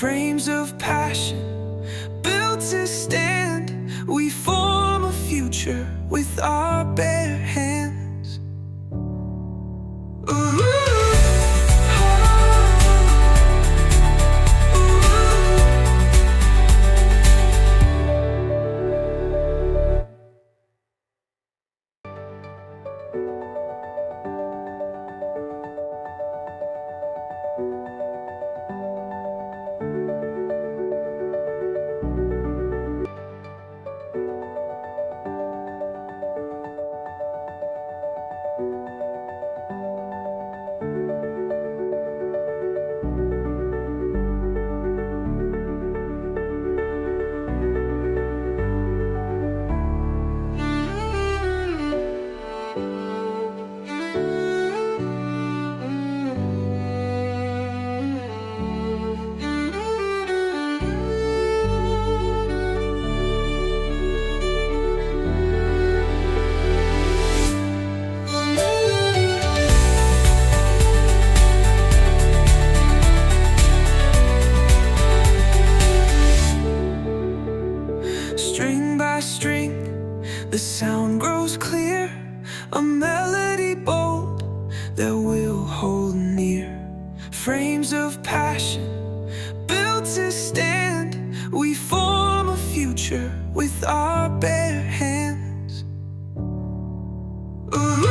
Frames of passion built to stand. We form a future with our bare hands. Ooh. String by string, the sound grows clear, a melody bold that we'll hold near. Frames of passion built to stand. We form a future with our bare hands. Ooh.